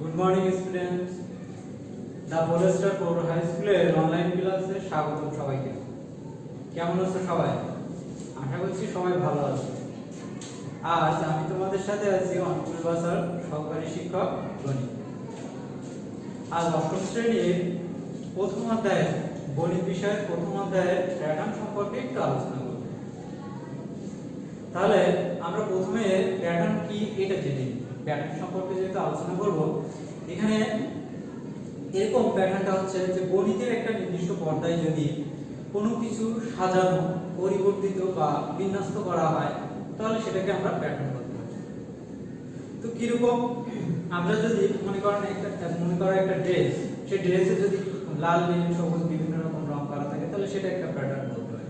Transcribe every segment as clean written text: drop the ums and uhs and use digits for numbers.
Good morning students, দা Forster পৌর high স্কুলের online ক্লাসে স্বাগতম সবাইকে। কেমন আছো সবাই? আশা করছি সবাই ভালো আছো। আজ আমি তোমাদের সাথে আছি অনুকূল ভাষার সহকারী শিক্ষক গণিত। আজ অষ্টম শ্রেণীর প্রথম অধ্যায়ে গণিত বিষয়ের প্রথম অধ্যায়ের প্যাটার্ন সম্পর্কে একটু আলোচনা করব। তাহলে আমরা প্রথমে প্যাটার্ন কি এটা জেনে নিই। প্যাটার্ন সম্পর্কে যেহেতু আলোচনা করব, এখানে এরকম প্যাটার্নটা হচ্ছে যে গণিতের একটা নির্দিষ্ট পর্দায় যদি কোনো কিছু সাজানো, পরিবর্তিত বা বিন্যস্ত করা হয় তাহলে সেটাকে আমরা প্যাটার্ন বলতে পারি। তো কিরকম, আমরা যদি মনে করেন একটা ড্রেস, সেই ড্রেসে যদি লাল, নীল, সবুজ বিভিন্ন রকম রং করা থাকে তাহলে সেটা একটা প্যাটার্ন বলতে পারি।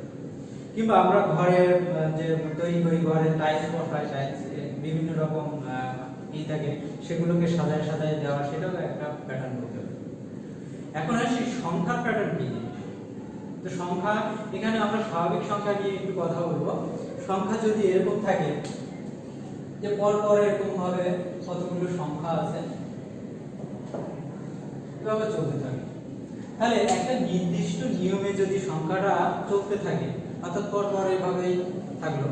কিংবা আমরা ঘরের যে তৈরি করি, ঘরের টাইলস বসাই, টাইলস বিভিন্ন রকম থাকে, সেগুলোকে সাজায় সাজায় দেওয়া, সেটাও একটা প্যাটার্ন বলতে পারি। এখন আসি সংখ্যার প্যাটার্ন কি। তো সংখ্যা, এখানে আমরা স্বাভাবিক সংখ্যা নিয়ে একটু কথা বলবো। সংখ্যা যদি এরকম থাকে যে পরপর এরকম ভাবে কতগুলো সংখ্যা আছে, এভাবে চলতে থাকে, তাহলে একটা নির্দিষ্ট নিয়মে যদি সংখ্যাটা চলতে থাকে, অর্থাৎ পরপর এভাবেই থাকলো,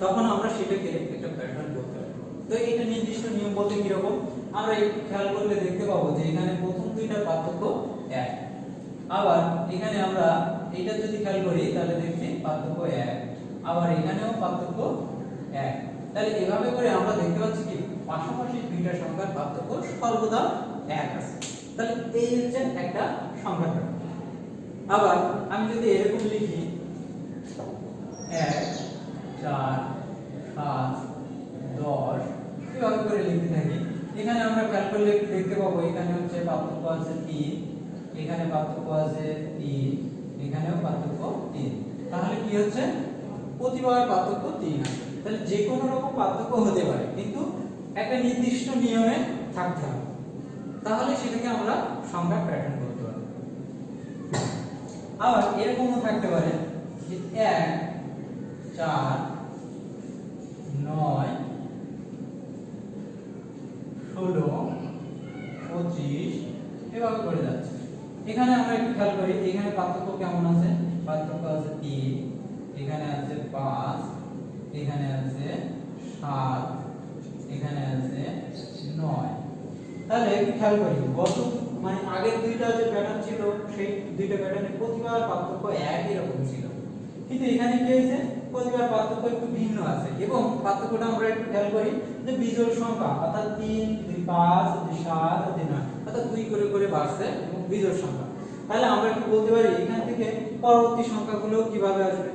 তখন আমরা সেটাকে একটা প্যাটার্ন বলতে পারি। তো এটা নির্দিষ্ট নিয়ম বলতে কিরকম, আমরা একটু খেয়াল করলে দেখতে পাবো যে এখানে প্রথম দুইটার পার্থক্য 1। আবার এখানে আমরা এটা যদি খেয়াল করি তাহলে দেখছি পার্থক্য 1, আবার এখানেও পার্থক্য 1। তাহলে এভাবে করে আমরা দেখতে পাচ্ছি কি পাশাপাশি দুইটা সংখ্যার পার্থক্য সর্বদা 1 আছে। তাহলে এই হচ্ছে একটা সংখ্যা। আবার আমি যদি এরকম লিখি 1 4 5 10 এভাবে করে লিখতে থাকি, এখানে আমরা খেয়াল করলে দেখতে পাবো এখানে হচ্ছে পার্থক্য আছে 3, এখানে পার্থক্য আছে 3, এখানেও পার্থক্য 3। তাহলে কি হচ্ছে, প্রতিবার পার্থক্য 3 আছে। তাহলে যে কোনো রকম পার্থক্য হতে পারে, কিন্তু একটা নির্দিষ্ট নিয়মে থাকতে হবে, তাহলে সেটাকে আমরা সংখ্যার প্যাটার্ন বলতে পারি। আবার এরকমও থাকতে পারে যে 1 4 9 16 25 এভাবে করে যাচ্ছে। এখানে আমরা একটু খেয়াল করি, এখানে পার্থক্য কেমন আছে, পার্থক্য আছে 3, এখানে আছে 5, এখানে আছে 7, এখানে আছে 9। তাহলে একটু খেয়াল করি, গত আগের দুইটা যে প্যাটার্ন ছিল সেই দুইটা প্যাটার্নের প্রতিবার পার্থক্য একই রকম ছিল, কিন্তু এখানে কি হয়েছে, প্রতিবার পার্থক্য একটু ভিন্ন আছে। এবং পার্থক্যটা আমরা একটু খেয়াল করি যে বিজোড় সংখ্যা, অর্থাৎ 3 2 5 2 7 2 9, অর্থাৎ 2 করে করে বাড়ছে এবং বিজোড় সংখ্যা। তাহলে আমরা একটু বলতে পারি এখান থেকে পরবর্তী সংখ্যাগুলো কিভাবে আসবে।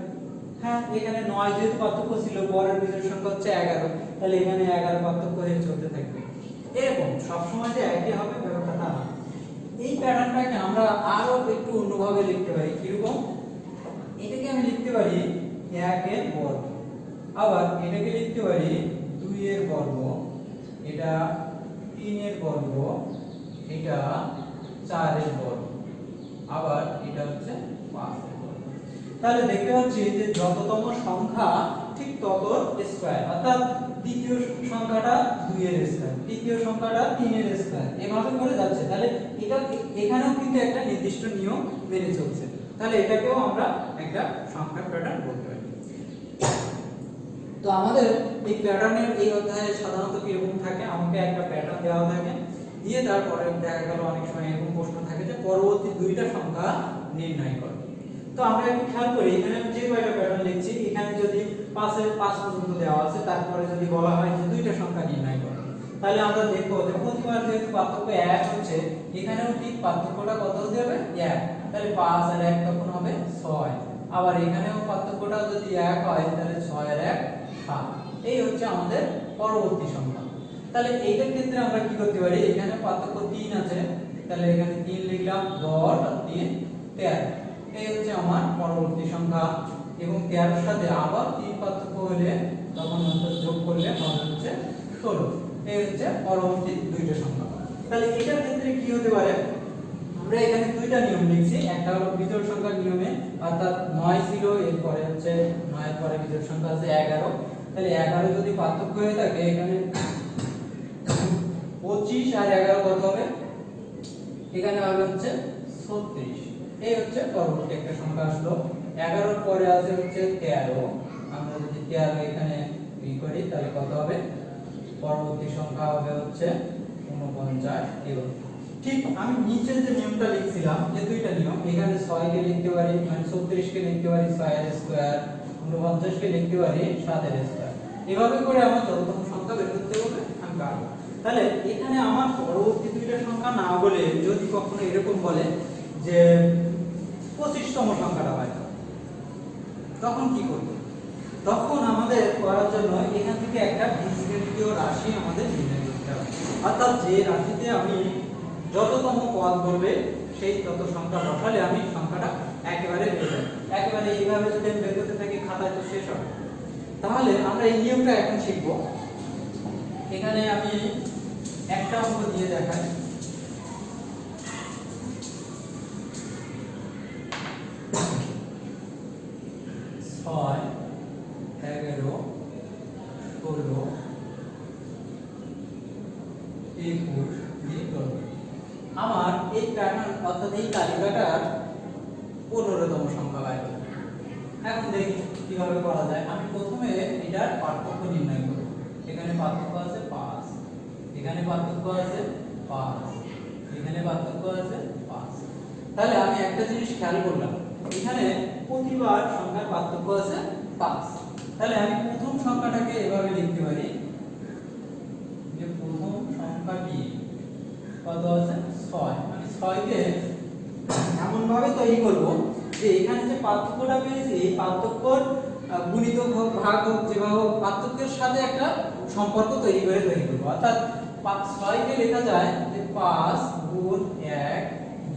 হ্যাঁ, এখানে 9 যেহেতু পার্থক্য ছিল, পরের বিজোড় সংখ্যা হচ্ছে 11, তাহলে এখানে 11 পার্থক্য হয়ে চলতে থাকবে। এরকম সবসময় যে একই হবে ব্যাপারটা তা না। এই প্যাটার্নটাকে আমরা আরো একটু অন্যভাবে লিখতে পারি। কিরকম, এটাকে আমি লিখতে পারি 1 এর বর্গ, আবার এটাকে লিখতে পারি 2 এর বর্গ, এটা 3 এর বর্গ, এটা 4 এর বর্গ, আবার এটা হচ্ছে 5 এর বর্গ। তাহলে দেখতে পাচ্ছি যে যততম সংখ্যা ঠিক তত স্কয়ার, অর্থাৎ দ্বিতীয় সংখ্যাটা 2 এর স্কয়ার, তৃতীয় সংখ্যাটা 3 এর স্কয়ার, এভাবে করে যাচ্ছে। তাহলে এটা এখানেও কিন্তু একটা নির্দিষ্ট নিয়ম মেনে চলছে। তাহলে এটাকেও আমরা একটা সংখ্যার প্যাটার্ন বলতে পারি। তো আমাদের এই প্যাটার্নের এই অধ্যায়ে সাধারণত কিরকম থাকে, আমাকে একটা প্যাটার্ন দেওয়া থাকে, দিয়ে তারপরে দেখা গেল অনেক সময় এরকম প্রশ্ন থাকে যে পরবর্তী দুইটা সংখ্যা নির্ণয় করো। তো আমরা একটু খেয়াল করি, এখানে যে কয়টা প্যাটার্ন লিখছি, এখানে যদি 5 এর 5 পর্যন্ত দেওয়া আছে, তারপরে যদি বলা হয় যে দুইটা সংখ্যা নির্ণয় করো, তাহলে আমরা দেখবো যে প্রতিবার যেহেতু পার্থক্য 1 হচ্ছে, এখানেও ঠিক পার্থক্যটা কত হতে হবে, 1। তাহলে 5 আর 1 তখন হবে 6। আবার এখানেও পার্থক্যটা যদি 1 হয় তাহলে 6 আর 1 7। এই হচ্ছে আমাদের পরবর্তী সংখ্যা। তাহলে এইটার ক্ষেত্রে আমরা কি করতে পারি, এখানে পার্থক্য 3 আছে, তাহলে এখানে 3 লিখলাম, 10 আর 3 13। এই হচ্ছে আমার পরবর্তী সংখ্যা। এবং 13 এর সাথে আবার 3 পার্থক্য হলে তখন যোগ করলে হবে হচ্ছে 16। এই হচ্ছে পরবর্তী দুইটা সংখ্যা। তাহলে এটার ক্ষেত্রে কি হতে পারে, আমরা এখানে দুইটা নিয়ম লিখছি, একটা হলো বিজোড় সংখ্যার নিয়মে, অর্থাৎ 9 ছিল, এরপরে হচ্ছে 9 এর পরে বিজোড় সংখ্যা আছে 11। তাহলে 11 যদি পার্থক্য হয়ে থাকে, এখানে 25 আর 11 কত এখানে হবে হচ্ছে 36। এই হচ্ছে পরবর্তী একটা সংখ্যা আসলো। 11 এর পরে আছে হচ্ছে 13। আমরা যদি 13 এখানে ই করি তাহলে কত হবে? পরবর্তী সংখ্যা হবে হচ্ছে 49 এবং ঠিক আমি নিচে যে নিয়মটা লিখছিলাম যে দুইটা নিয়ম, এখানে 6 কে লিখতে পারি মানে 36 কে লিখতে পারি 6 এর স্কয়ার, 49 কে লিখতে পারি 7 এর স্কয়ার। এভাবে করে আমার যততম সংখ্যা বের করতে হবে আমি পারবো। তাহলে এখানে আমার পরবর্তী দুইটা সংখ্যা না বলে যদি কখনো এরকম বলে যে 25তম সংখ্যাটা হয়, তখন কি করব? তখন আমাদের করার জন্য এখান থেকে একটা বীজগণিতীয় রাশি আমাদের নির্ণয় করতে হবে। অর্থাৎ যে রাশিতে আমি যততম পদ বলবে সেই তত সংখ্যা বসালে আমি সংখ্যাটা একেবারে বের হবে। একেবারে এইভাবে যদি আমি বের করতে থাকি খাতায় তো শেষ হবে। তাহলে আমরা এই নিয়মটা এখন শিখব। এখানে আমি একটা অঙ্ক দিয়ে দেখাই। ছয়, 11, 16, 21 দিয়ে করব। আমার এই প্যাটার্ন অর্থাৎ এই তালিকাটার 15তম সংখ্যা বের করব। এখন দেখি কিভাবে করা যায়। আমি প্রথমে এটার পার্থক্য নির্ণয় করব। এখানে পার্থক্য আছে 5, এখানে পার্থক্য আছে 5, এখানে পার্থক্য আছে 5। তাহলে আমি একটা জিনিস খেয়াল করলাম, এখানে প্রতিবার সংখ্যার পার্থক্য আছে 5। তাহলে আমি প্রথম সংখ্যাটাকে এভাবে লিখতে পারি যে প্রথম সংখ্যাটি কত আছে 6। আমি 6 কে এমন ভাবে তৈরি করব যে এখানে যে পার্থক্যটা পেয়েছি এই পার্থক্যর গুণিতক হোক ভাগ হোক যেভাবে হোক পার্থক্যের সাথে একটা সম্পর্ক তৈরি করব। অর্থাৎ 6 কে লেখা যায় যে 5 গুণ 1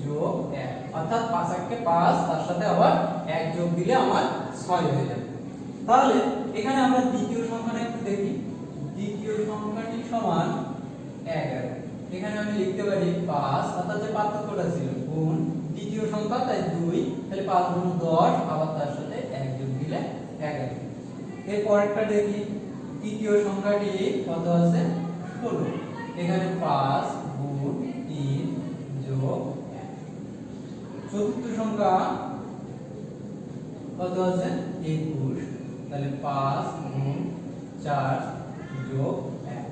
যোগ 1, অর্থাৎ 5 কে 5 তার সাথে আবার 1 যোগ দিলে আমার 6 হয়ে যাবে। তাহলে এখানে আমরা দ্বিতীয় সংখ্যাটা একটু দেখি। দ্বিতীয় সংখ্যাটি সমান 11। এখানে আমি লিখতে পারি 5 অর্থাৎ যে পার্থক্যটা ছিল গুণ দ্বিতীয় সংখ্যা তাই 2, তাহলে 5 গুণ 10 আবার তার সাথে 1 যোগ দিলে 11। এর পরেরটা দেখি। তৃতীয় সংখ্যাটি কত আছে 16। এখানে 5 গুণ 3 যোগ 1। চতুর্থ সংখ্যা কত আছে 21, তাহলে 5 গুণ 4 যোগ 1।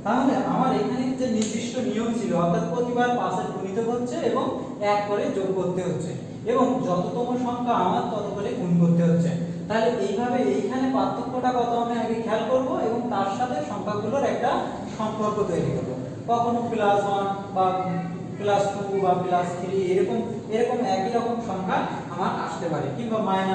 তাহলে আমার এখানে যে নির্দিষ্ট নিয়ম ছিল অর্থাৎ প্রতিবার 5 এর গুণিতক হচ্ছে এবং 1 করে যোগ করতে হচ্ছে এবং যততম সংখ্যা আমার তত করে গুণ করতে হচ্ছে। তাহলে এইভাবে এইখানে পার্থক্যটা কত আমি আগে খেয়াল করব এবং তার সাথে সংখ্যাগুলোর একটা সম্পর্ক তৈরি করব। কখনো +1 বা +2 বা +3 এরকম একই রকম সংখ্যা আমার আসতে পারে, কিংবা -1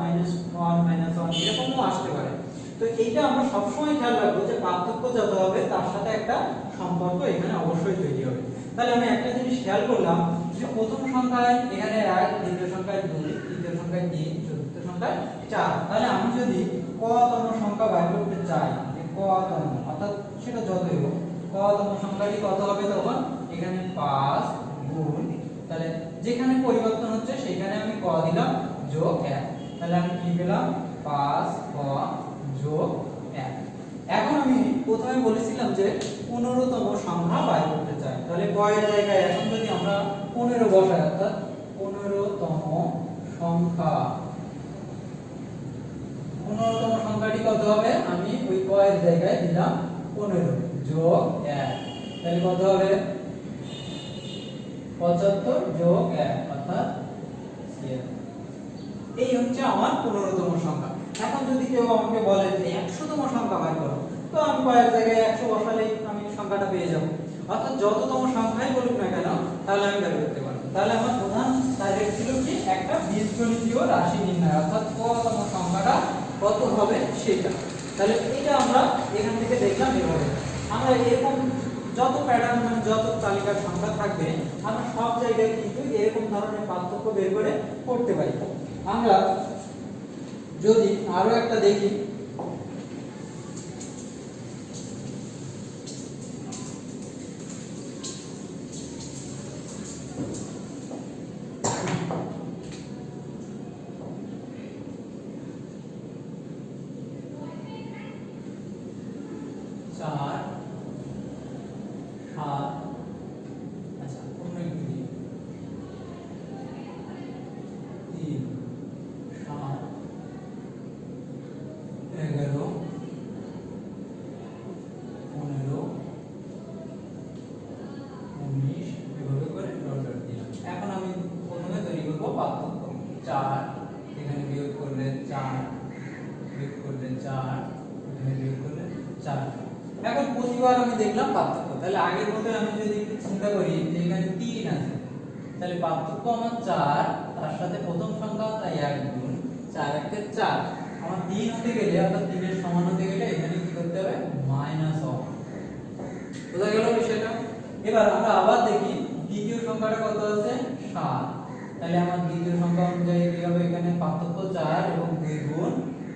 -1 -1 এরকমও আসতে পারে। তো এইটা আমরা সবসময় খেয়াল রাখবো যে পার্থক্য যত হবে তার সাথে একটা সম্পর্ক এখানে অবশ্যই তৈরি হবে। তাহলে আমি একটা জিনিস খেয়াল করলাম যে প্রথম সংখ্যায় এখানে 1, দ্বিতীয় সংখ্যায় 2, তৃতীয় সংখ্যায় 3, চতুর্থ সংখ্যায় 4। তাহলে আমি যদি কতম সংখ্যা বের করতে চাই যে কতম অর্থাৎ সেটা যতই হোক কতম সংখ্যাটি কত হবে তখন এখানে 5 গুণ, তাহলে যেখানে পরিবর্তন হচ্ছে সেখানে আমি ক দিলাম যোগ 1। তাহলে আমি কি পেলাম 5 ক যোগ 1। এখন আমি প্রথমে বলেছিলাম যে 15তম সংখ্যা বের করতে চাই। তাহলে ক এর জায়গায় এখন যদি আমরা 15 বসাই অর্থাৎ 15তম সংখ্যা, 15তম সংখ্যাটি কত হবে আমি ওই ক এর জায়গায় দিলাম 15 যোগ 1। তাহলে কত হবে 75 যোগ 1 অর্থাৎ 76। এই হচ্ছে আমার 15তম সংখ্যা। এখন যদি কেউ আমাকে বলে যে 100তম সংখ্যা বের করো, তো আমি কয়ের জায়গায় 100 বসালেই আমি সংখ্যাটা পেয়ে যাব। অর্থাৎ যততম সংখ্যাই বলুক না কেন তাহলে আমি বের করতে পারবো। তাহলে আমার প্রধান টার্গেট ছিল কি একটা বীজগণিতীয় রাশি নির্ণয়, অর্থাৎ কতম সংখ্যাটা কত হবে সেটা। তাহলে এটা আমরা এখান থেকে দেখলাম। এভাবে আমরা এরকম যত প্যাটার্ন মানে যত তালিকার সংখ্যা থাকবে আমরা সব জায়গায় কিন্তু এরকম ধরনের পার্থক্য বের করে করতে পারি। আমরা যদি আরো একটা দেখি, চার, 7, আচ্ছা অন্য একটু আমি দেখলাম পার্থক্য। তাহলে আগের মতো আমি যদি একটু চিন্তা করি যে এখানে 3 আছে, তাহলে পার্থক্য আমার 4, তার সাথে প্রথম সংখ্যা তাই 1 গুণ 4 একে 4। আমার 3 হতে গেলে অর্থাৎ 3 এর সমান হতে গেলে এখানে কি করতে হবে -1। বোঝা গেল বিষয়টা? এবার আমরা আবার দেখি দ্বিতীয় সংখ্যাটা কত আছে 7। তাহলে আমার দ্বিতীয় সংখ্যা অনুযায়ী কি হবে, এখানে পার্থক্য 4 এবং 2 গুণ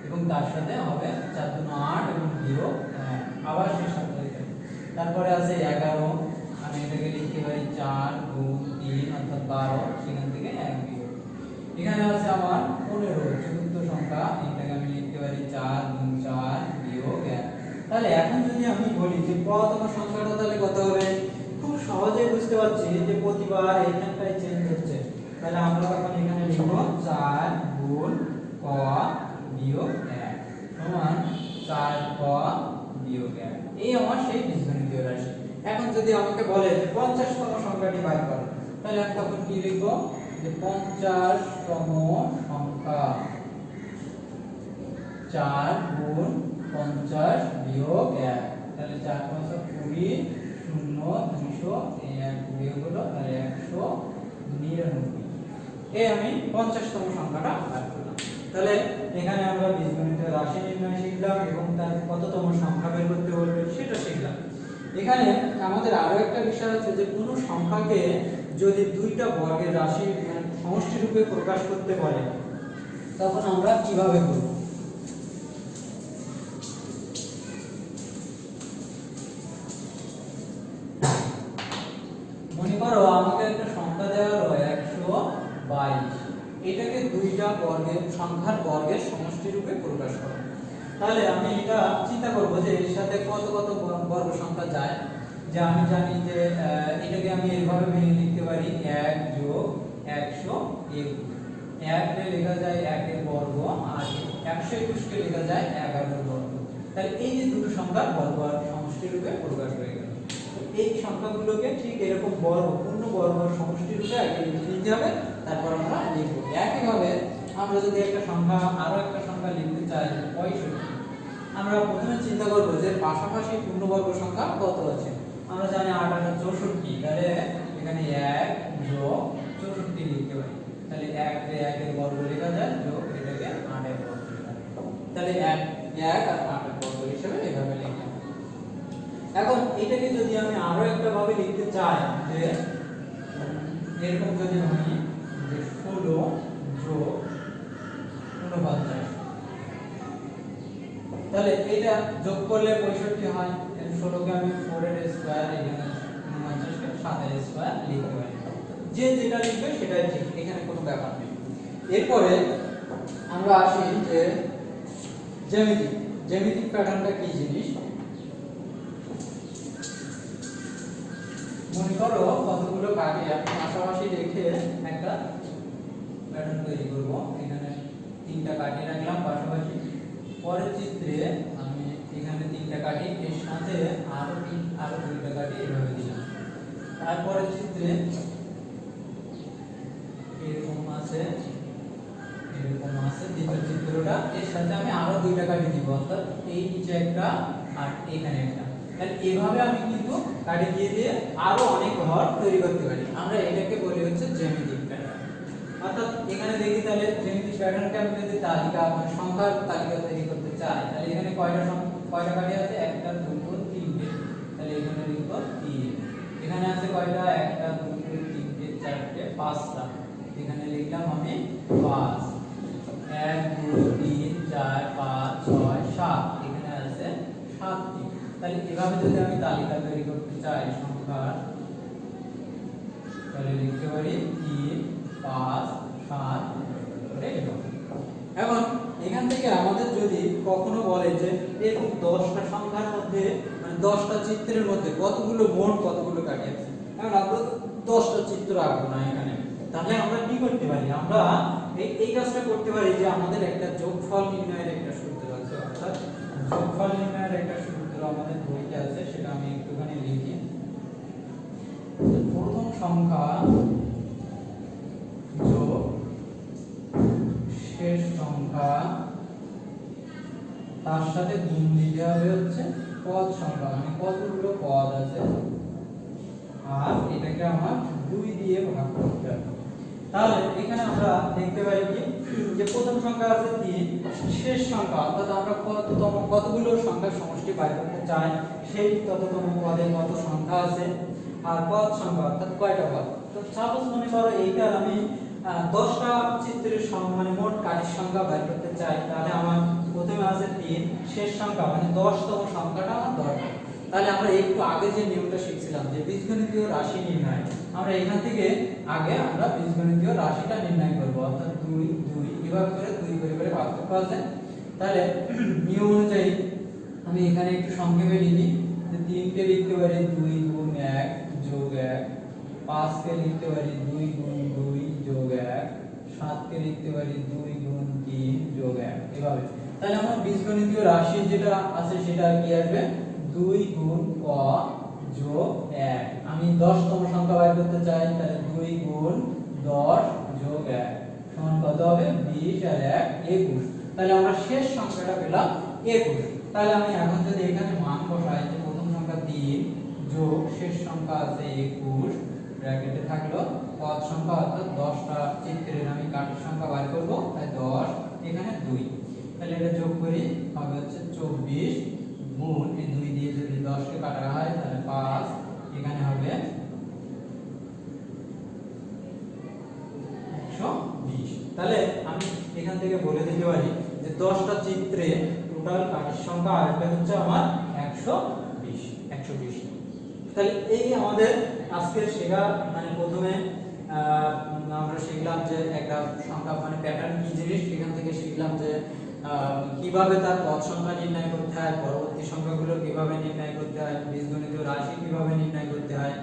এবং তার সাথে হবে 4 গুণ 8 এবং বিয়োগ 1, আবার সেই 7 হয়ে যাবে। তারপরে আছে 11, আমি এটাকে লিখতে পারি 4 গুণ 3 অর্থাৎ 12, সেখান থেকে 1 বিয়োগ। এখানে আছে আমার 15, চতুর্থ সংখ্যা, এটাকে আমি লিখতে পারি 4 গুণ 4 বিয়োগ 1। তাহলে এখন যদি আমি বলি যে প্রথম সংখ্যাটা তাহলে কত হবে, খুব সহজেই বুঝতে পারছি যে প্রতিবার এইখানটাই চেঞ্জ হচ্ছে। তাহলে আমরা তখন এখানে লিখব 4 গুণ ক বিয়োগ 1 সমান 4 ক বিয়োগ 1। এই আমার সেই বীজগণিতীয় রাশি। এখন যদি আমাকে বলে যে 50তম সংখ্যাটি বার করো, তাহলে আমি তখন কি লিখব যে 50তম সংখ্যা 4 গুণ 50 বিয়োগ 1। তাহলে 4 5 20, 0 200, 1 বিয়োগ হলো তাহলে 199। এই আমি 50তম সংখ্যাটা বার করলাম। তাহলে এখানে আমরা বীজগণিতীয় রাশি নির্ণয় শিখলাম এবং তার কততম সংখ্যা বের করতে বলবে সেটা শিখলাম। এখানে আমাদের আরো একটা বিষয় আছে যে কোনো সংখ্যাকে যদি দুইটা বর্গের রাশি মানে সমষ্টি রূপে প্রকাশ করতে বলে তখন আমরা কিভাবে করব। মনে করো আমাকে একটা সংখ্যা দেওয়া হলো 122, এটাকে দুইটা বর্গের সংখ্যার বর্গের সমষ্টি রূপে প্রকাশ করো। তাহলে আমি এটা চিন্তা করব যে এর সাথে কত কত বর্গ সংখ্যা যায়। যে আমি জানি যে এটাকে আমি এইভাবে ভেঙে লিখতে পারি 1 যোগ 121। 1 কে লেখা যায় 1 এর বর্গ আর 121 কে লেখা যায় 11 এর বর্গ। তাহলে এই যে দুটো সংখ্যার বর্গ সমষ্টি রূপে প্রকাশ হয়ে গেল। এই সংখ্যাগুলোকে ঠিক এরকম বর্গ পূর্ণ বর্গ সমষ্টি রূপে আগে লিখে নিতে হবে, তারপর আমরা লিখব। একইভাবে আমরা যদি একটা সংখ্যা আরো একটা সংখ্যা লিখতে চাই 65, আমরা প্রথমে চিন্তা করব যে পাশাপাশি পূর্ণবর্গ সংখ্যা কত আছে। আমরা জানি 8 আর 64, তাহলে এখানে 1 যোগ 64 লিখতে পারি। তাহলে 1 কে 1 এর বর্গ লেখা যায় যোগ এটাকে 8 এর বর্গ লেখা যায়। তাহলে 1 আর 8 এর বর্গ হিসেবে এভাবে লিখলাম। এখন এটাকে যদি আমি আরো একটা ভাবে লিখতে চাই যে এরকম যদি আমি যে 16 যোগ 49, তাহলে এটা যোগ করলে 65 হয়। 16 কে আমি 4 এর স্কয়ার, এখানে 49 কে 7 এর স্কয়ার লিখতে পারি। যে যেটা লিখবে সেটাই ঠিক, এখানে কোনো ব্যাপার নেই। এরপরে আমরা আসি যে জ্যামিতিক প্যাটার্নটা কি জিনিস। মনে করো কতগুলো কাঠি আমি পাশাপাশি রেখে একটা প্যাটার্ন তৈরি করব। এখানে 3টা কাঠি রাখলাম পাশাপাশি। পরের চিত্রে আমি এখানে 3টা কাঠি, এর সাথে আরো 2টা কাঠি এভাবে দিলাম। তারপরের চিত্রে এরকম আছে দ্বিতীয় চিত্রটা, এর সাথে আমি আরো 2টা কাঠি দিব, অর্থাৎ এই নিচে একটা আর এখানে একটা। তাহলে এভাবে আমি কিন্তু কাঠি দিয়ে আরো অনেক ঘর তৈরি করতে পারি। আমরা এটাকে বলি হচ্ছে জ্যামিতিক প্যাটার্ন। অর্থাৎ এখানে দেখি তাহলে জ্যামিতিক প্যাটার্নকে আমি যদি তালিকা মানে সংখ্যার তালিকা তৈরি করতে চাই, তাহলে এখানে কয়টা কাঠি আছে, 1 2 3টে। তাহলে এখানে লিখব 3। এখানে আছে কয়টা, 1 2 3 4 5টা। এখানে লিখলাম আমি 5। 1 2 3 4 5 6 7, এখানে আছে 7টি। তাহলে এভাবে যদি আমি তালিকা তৈরি করতে চাই সংখ্যার, তাহলে লিখতে পারি 3 5 7 করে এভাবে। এখন এখান থেকে আমাদের যদি কখনো বলে যে এরকম 10টা সংখ্যার মধ্যে মানে 10টা চিত্রের মধ্যে কতগুলো কাঠি আছে, এখন আমরা 10টা চিত্র আঁকবো না এখানে, তাহলে আমরা কি করতে পারি, আমরা এই কাজটা করতে পারি যে আমাদের একটা যোগফল নির্ণয়ের একটা সূত্র আছে। অর্থাৎ যোগফল নির্ণয়ের একটা সূত্র আমাদের বইতে আছে, সেটা আমি একটুখানি লিখি। প্রথম সংখ্যা যোগ শেষ সংখ্যা, তার সাথে গুণ দিতে হবে হচ্ছে পদ সংখ্যা মানে কতগুলো পদ আছে, আর এটাকে আমার 2 দিয়ে ভাগ করতে হবে। তাহলে এখানে আমরা দেখতে পাই কি যে প্রথম সংখ্যা আছে 3, শেষ সংখ্যা অর্থাৎ আমরা কতগুলো সংখ্যার সমষ্টি বের করতে চাই সেই তততম পদে কত সংখ্যা আছে, আর পদ সংখ্যা অর্থাৎ কয়টা পদ। তো সাপোজ মনে করো এইটার আমি 10টা চিত্রের মানে মোট কাঠির সংখ্যা বের করতে চাই, তাহলে আমার প্রথমে আছে 3, শেষ সংখ্যা মানে 10তম সংখ্যাটা আমার দরকার। তাহলে আমরা একটু আগে যে নিয়মটা শিখছিলাম যে বীজগণিতীয় রাশি নির্ণয়, আমরা এখান থেকে আগে আমরা বীজগণিতীয় রাশিটা নির্ণয় করব, অর্থাৎ 2 2 এভাবে করে 2 করে পার্থক্য আছে। তাহলে নিয়ম অনুযায়ী আমি এখানে একটু সংক্ষেপে লিখি যে 3 কে লিখতে পারি 2 গুণ 1 যোগ 1, 5 কে লিখতে পারি 2 গুণ 2 যোগ 1, 7 কে লিখতে পারি 2 গুণ 3 যোগ 1 এভাবে। তাহলে আমার বীজগণিতীয় রাশি যেটা আছে সেটা কি আসবে 2 গুণ ক যোগ 1। আমি 10তম সংখ্যা বের করতে চাই, তাহলে 2 গুণ 10 যোগ 1 সমান কত হবে 20 আর 1 21। তাহলে আমরা শেষ সংখ্যাটা পেলাম 21। তাহলে আমি এখন যদি এখানে মান বসাই যে প্রথম সংখ্যা 3 যোগ শেষ সংখ্যা আছে 21 ব্র্যাকেটে থাকলো পদ সংখ্যা অর্থাৎ 10টা চিত্রের আমি কাঠির সংখ্যা বের করব, তাই 10 এখানে 2। তাহলে এটা যোগ করি হবে হচ্ছে 24 গুণ এই 2 দিয়ে যদি 10 কে কাটা হয় তাহলে 5 এখানে হবে 120। তাহলে আমি এখান থেকে বলে দিতে পারি যে 10টা চিত্রে টোটাল কাঠির সংখ্যা আসবে হচ্ছে আমার 120। তাহলে এই আমাদের আজকের শেখা মানে প্রথমে আমরা শিখলাম যে একটা সংখ্যা মানে প্যাটার্ন কি জিনিস, সেখান থেকে শিখলাম যে কিভাবে তার পদ সংখ্যা নির্ণয় করতে হয়, পরবর্তী সংখ্যাগুলো কিভাবে নির্ণয় করতে হয়, বীজগণিতীয় রাশি কিভাবে নির্ণয় করতে হয়,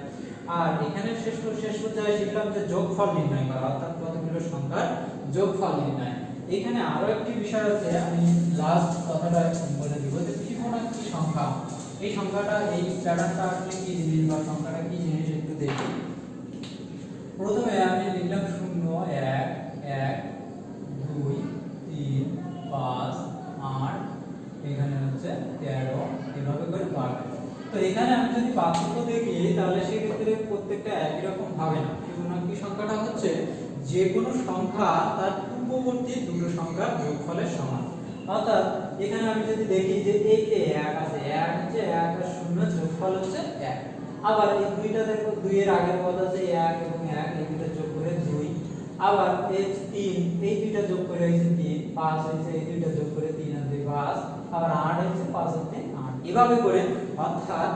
আর এখানে শেষ পর্যায়ে শিখলাম যে যোগফল নির্ণয় করা অর্থাৎ কতগুলো সংখ্যার যোগফল নির্ণয়। এখানে আরো একটি বিষয় আছে, আমি লাস্ট কথাটা বলে দিব যে ফিবোনাচি সংখ্যা। এই সংখ্যাটা এই প্যাটার্নটা আসলে কি জিনিস বা সংখ্যাটা কি জিনিস একটু দেখি। প্রথমে আমি লিখলাম 0 1 1 2 3 5 8 এখানে হচ্ছে 13 এভাবে করে পাবে। তো এখানে আমি যদি পার্থক্য দেখি তাহলে সেই ক্ষেত্রে প্রত্যেকটা একই রকম হবে না। ফিবোনাচি সংখ্যাটা হচ্ছে যে কোনো সংখ্যা তার পূর্ববর্তী দুটো সংখ্যার যোগফলের সমান। অর্থাৎ এখানে আমি যদি দেখি যে এই যে 1 আছে, 1 হচ্ছে 1 আর 0 যোগফল হচ্ছে 1। আবার এই দুইটা দেখো 2 এর আগের পদ আছে 1 এবং 1, এই দুটো যোগ করে 2। আবার এই 3 এই দুইটা যোগ করে হইছে 3, 5 হইছে এই দুইটা যোগ করে 3 আর 2 5, আবার 8 হইছে 5 আর 3 8। এভাবে করে অর্থাৎ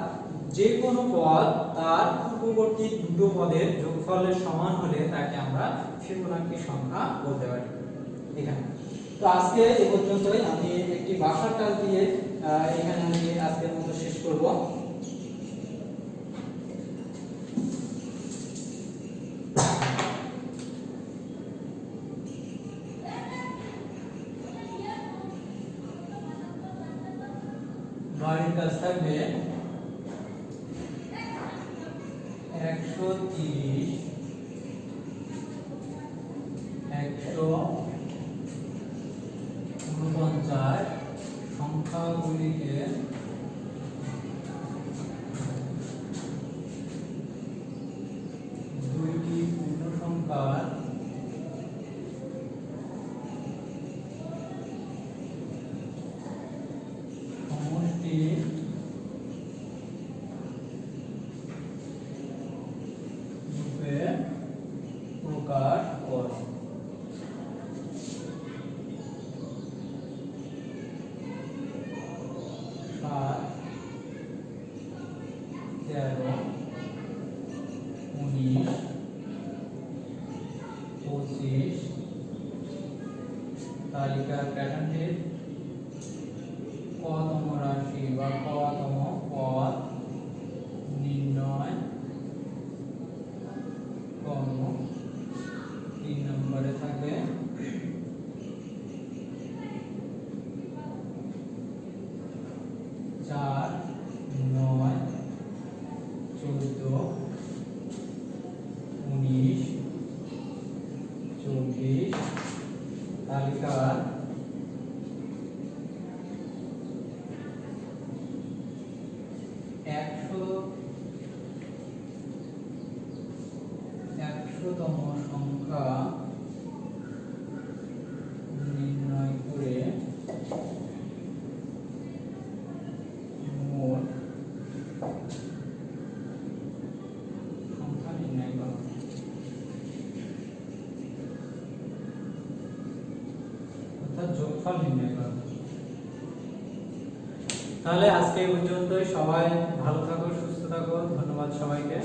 যে কোনো পদ তার পূর্ববর্তী দুটো পদের যোগফলের সমান হলে তাকে আমরা ফিবোনাচি সংখ্যা বলতে পারি এখানে। তো আজকে এই পর্যন্তই, আমি একটি ভাষার কাজ দিয়ে এখানে আমি আজকের মতো শেষ করব। বাড়ির কাজ থাকবে 130 149 সংখ্যাগুলিকে দুইটি পূর্ণ সংখ্যার সমষ্টি রূপে প্রকাশ করে। 7 13 19 25 তালিকার প্যাটার্নটির কতম রাশি বা কতম পদ নির্ণয় করব। 3 নম্বরে থাকবে 4 9 14 19 24 তালিকার 100তম সংখ্যা নির্ণয় করে মোট সংখ্যা নির্ণয় করো। অর্থাৎ যোগফল নির্ণয় করো। তাহলে আজকে এই পর্যন্তই। সবাই ভালো থাকো, সুস্থ থাকো। ধন্যবাদ সবাইকে।